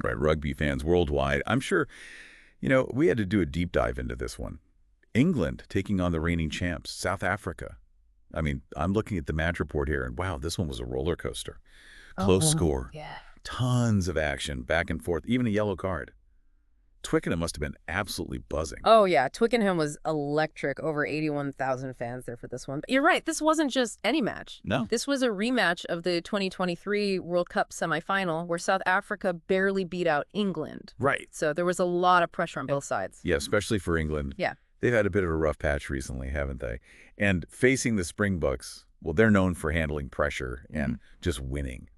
Right, rugby fans worldwide. I'm sure, we had to do a deep dive into this one. England taking on the reigning champs, South Africa. I mean, I'm looking at the match report here, and wow, this one was a roller coaster. Close score. Yeah. Tons of action, back and forth, even a yellow card. Twickenham must have been absolutely buzzing. Oh, yeah. Twickenham was electric. Over 81,000 fans there for this one. But you're right. This wasn't just any match. No. This was a rematch of the 2023 World Cup semifinal where South Africa barely beat out England. Right. So there was a lot of pressure on both sides. Yeah, especially for England. Yeah. They've had a bit of a rough patch recently, haven't they? And facing the Springboks, well, they're known for handling pressure and just winning.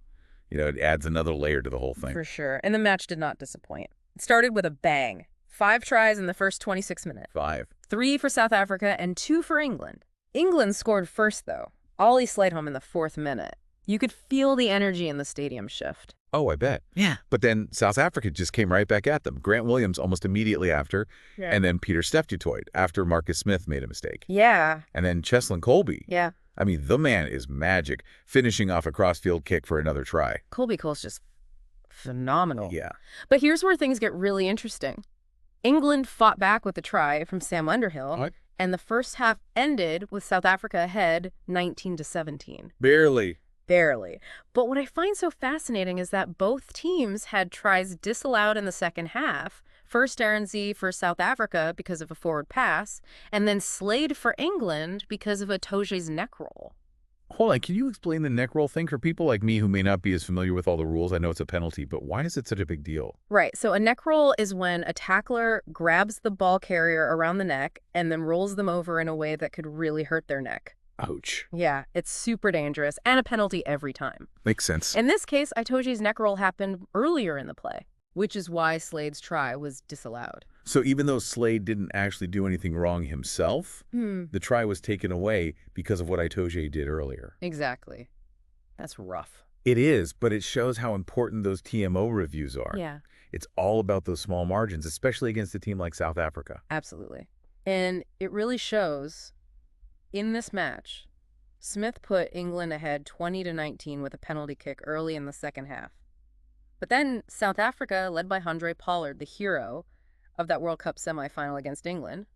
It adds another layer to the whole thing. For sure. And the match did not disappoint. It started with a bang. 5 tries in the first 26 minutes. 5. 3 for South Africa and 2 for England. England scored first, though. Ollie Sladeholm in the 4th minute. You could feel the energy in the stadium shift. Oh, I bet. Yeah. But then South Africa just came right back at them. Grant Williams almost immediately after, and then Peter Steptutoid after Marcus Smith made a mistake. Yeah. And then Cheslin Colby. Yeah. I mean, the man is magic, finishing off a crossfield kick for another try. Colby Cole's just phenomenal. Yeah. But here's where things get really interesting. England fought back with a try from Sam Underhill, and the first half ended with South Africa ahead 19-17. Barely. Barely. But what I find so fascinating is that both teams had tries disallowed in the second half. First Arendse for South Africa because of a forward pass, and then Slade for England because of a Toje's neck roll. Hold on, can you explain the neck roll thing for people like me who may not be as familiar with all the rules? I know it's a penalty, but why is it such a big deal? Right, so a neck roll is when a tackler grabs the ball carrier around the neck and then rolls them over in a way that could really hurt their neck. Ouch. Yeah, it's super dangerous and a penalty every time. Makes sense. In this case, Itoje's neck roll happened earlier in the play, which is why Slade's try was disallowed. So even though Slade didn't actually do anything wrong himself, the try was taken away because of what Itoje did earlier. Exactly. That's rough. It is, but it shows how important those TMO reviews are. Yeah. It's all about those small margins, especially against a team like South Africa. Absolutely. And it really shows in this match, Smith put England ahead 20-19 with a penalty kick early in the second half. But then South Africa, led by Handré Pollard, the hero of that World Cup semifinal against England,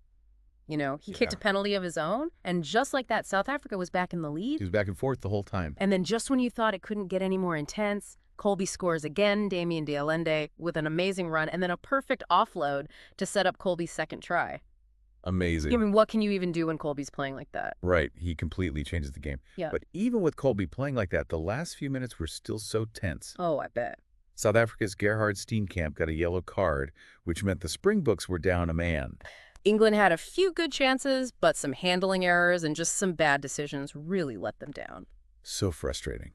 he kicked a penalty of his own, and just like that, South Africa was back in the lead. He was back and forth the whole time. And then just when you thought it couldn't get any more intense, Colby scores again, Damien Dialende, with an amazing run, and then a perfect offload to set up Colby's second try. Amazing. I mean, what can you even do when Colby's playing like that? Right. He completely changes the game. Yeah. But even with Colby playing like that, the last few minutes were still so tense. Oh, I bet. South Africa's Gerhard Steenkamp got a yellow card, which meant the Springboks were down a man. England had a few good chances, but some handling errors and just some bad decisions really let them down. So frustrating.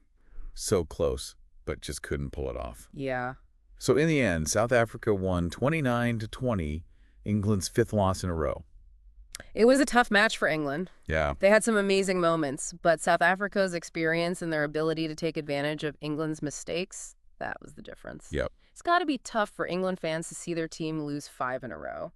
So close, but just couldn't pull it off. Yeah. So in the end, South Africa won 29-20, England's 5th loss in a row. It was a tough match for England. Yeah. They had some amazing moments, but South Africa's experience and their ability to take advantage of England's mistakes, that was the difference. Yep. It's got to be tough for England fans to see their team lose 5 in a row.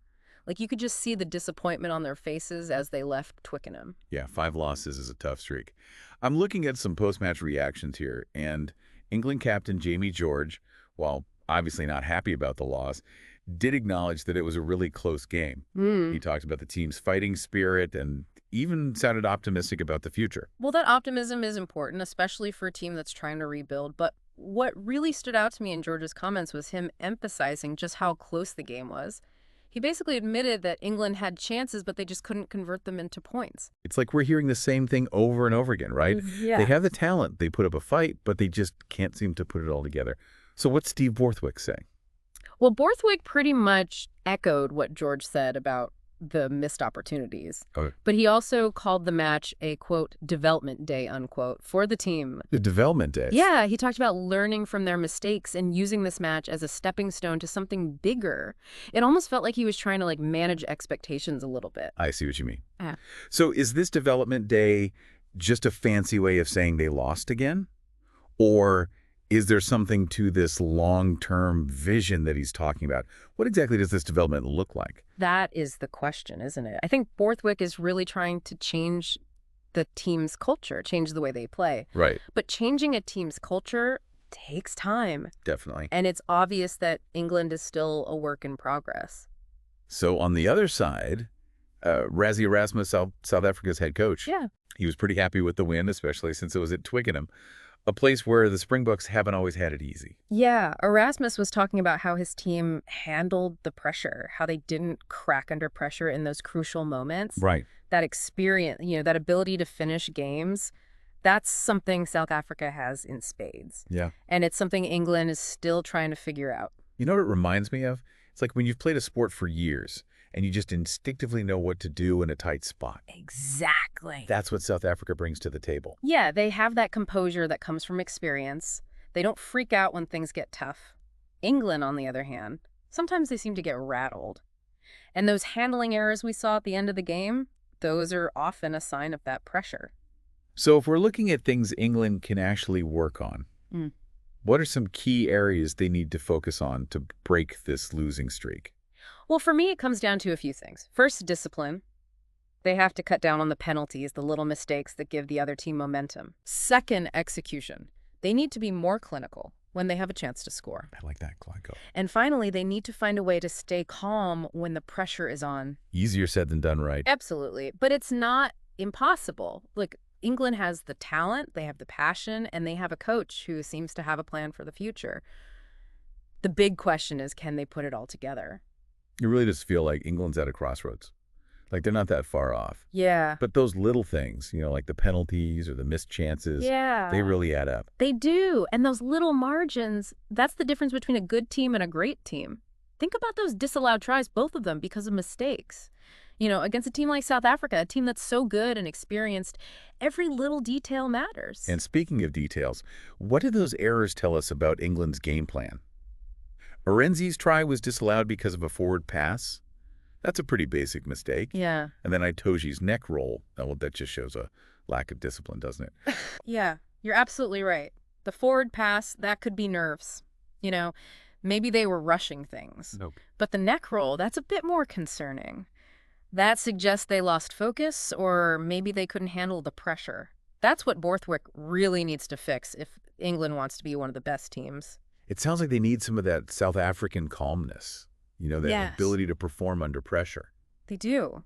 Like, you could just see the disappointment on their faces as they left Twickenham. Yeah, 5 losses is a tough streak. I'm looking at some post-match reactions here, and England captain Jamie George, while obviously not happy about the loss, did acknowledge that it was a really close game. He talked about the team's fighting spirit and even sounded optimistic about the future. Well, that optimism is important, especially for a team that's trying to rebuild. But what really stood out to me in George's comments was him emphasizing just how close the game was. He basically admitted that England had chances, but they just couldn't convert them into points. It's like we're hearing the same thing over and over again, right? Yeah. They have the talent. They put up a fight, but they just can't seem to put it all together. So what's Steve Borthwick saying? Well, Borthwick pretty much echoed what George said about the missed opportunities. Okay. But he also called the match a, quote, development day, unquote, for the team. The development day. Yeah, he talked about learning from their mistakes and using this match as a stepping stone to something bigger. It almost felt like he was trying to, manage expectations a little bit. I see what you mean. Yeah. So is this development day just a fancy way of saying they lost again? Or is there something to this long-term vision that he's talking about? What exactly does this development look like? That is the question, isn't it? I think Borthwick is really trying to change the team's culture, change the way they play. Right. But changing a team's culture takes time. Definitely. And it's obvious that England is still a work in progress. So on the other side, Rassie Erasmus, South Africa's head coach, Yeah. he was pretty happy with the win, especially since it was at Twickenham, a place where the Springboks haven't always had it easy. Yeah, Erasmus was talking about how his team handled the pressure, how they didn't crack under pressure in those crucial moments. Right. That experience, that ability to finish games, that's something South Africa has in spades. Yeah. And it's something England is still trying to figure out. You know what it reminds me of? It's like when you've played a sport for years and you just instinctively know what to do in a tight spot. Exactly. That's what South Africa brings to the table. Yeah, they have that composure that comes from experience. They don't freak out when things get tough. England, on the other hand, sometimes they seem to get rattled. And those handling errors we saw at the end of the game, those are often a sign of that pressure. So if we're looking at things England can actually work on, Mm. what are some key areas they need to focus on to break this losing streak? Well, for me, it comes down to a few things. First, discipline. They have to cut down on the penalties, the little mistakes that give the other team momentum. Second, execution. They need to be more clinical when they have a chance to score. I like that, Clyco. And finally, they need to find a way to stay calm when the pressure is on. Easier said than done, right? Absolutely. But it's not impossible. Look, England has the talent, they have the passion, and they have a coach who seems to have a plan for the future. The big question is, can they put it all together? It really does feel like England's at a crossroads. Like they're not that far off. Yeah. But those little things, like the penalties or the missed chances, Yeah. they really add up. They do. And those little margins, that's the difference between a good team and a great team. Think about those disallowed tries, both of them, because of mistakes. Against a team like South Africa, a team that's so good and experienced, every little detail matters. And speaking of details, what do those errors tell us about England's game plan? Arenzi's try was disallowed because of a forward pass. That's a pretty basic mistake. Yeah. And then Itoji's neck roll, well, that just shows a lack of discipline, doesn't it? Yeah, you're absolutely right. The forward pass, that could be nerves. Maybe they were rushing things. Nope. But the neck roll, that's a bit more concerning. That suggests they lost focus, or maybe they couldn't handle the pressure. That's what Borthwick really needs to fix if England wants to be one of the best teams. It sounds like they need some of that South African calmness, that Yes. ability to perform under pressure. They do.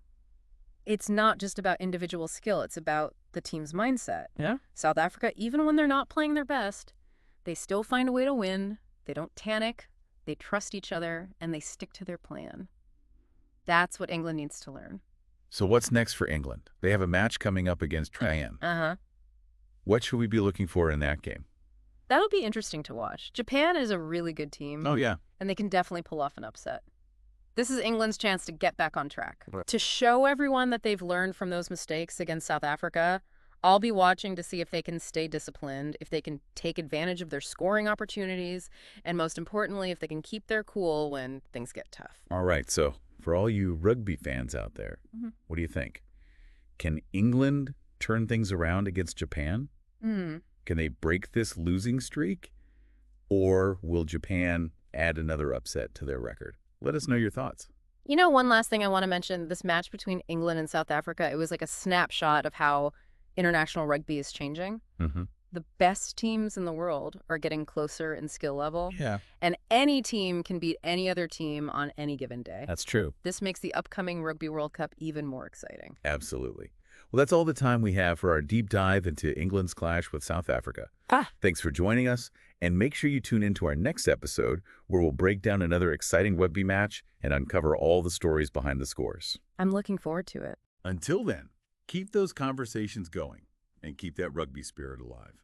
It's not just about individual skill, it's about the team's mindset. Yeah. South Africa, even when they're not playing their best, they still find a way to win. They don't panic, they trust each other, and they stick to their plan. That's what England needs to learn. So what's next for England? They have a match coming up against Japan. Uh-huh. What should we be looking for in that game? That'll be interesting to watch. Japan is a really good team. Oh, yeah. And they can definitely pull off an upset. This is England's chance to get back on track. Right. To show everyone that they've learned from those mistakes against South Africa, I'll be watching to see if they can stay disciplined, if they can take advantage of their scoring opportunities, and most importantly, if they can keep their cool when things get tough. All right, so for all you rugby fans out there, what do you think? Can England turn things around against Japan? Can they break this losing streak? Or will Japan add another upset to their record? Let us know your thoughts. One last thing I want to mention, this match between England and South Africa, it was like a snapshot of how international rugby is changing. The best teams in the world are getting closer in skill level. Yeah. And any team can beat any other team on any given day. That's true. This makes the upcoming Rugby World Cup even more exciting. Absolutely. Well, that's all the time we have for our deep dive into England's clash with South Africa. Thanks for joining us, and make sure you tune into our next episode where we'll break down another exciting rugby match and uncover all the stories behind the scores. I'm looking forward to it. Until then, keep those conversations going and keep that rugby spirit alive.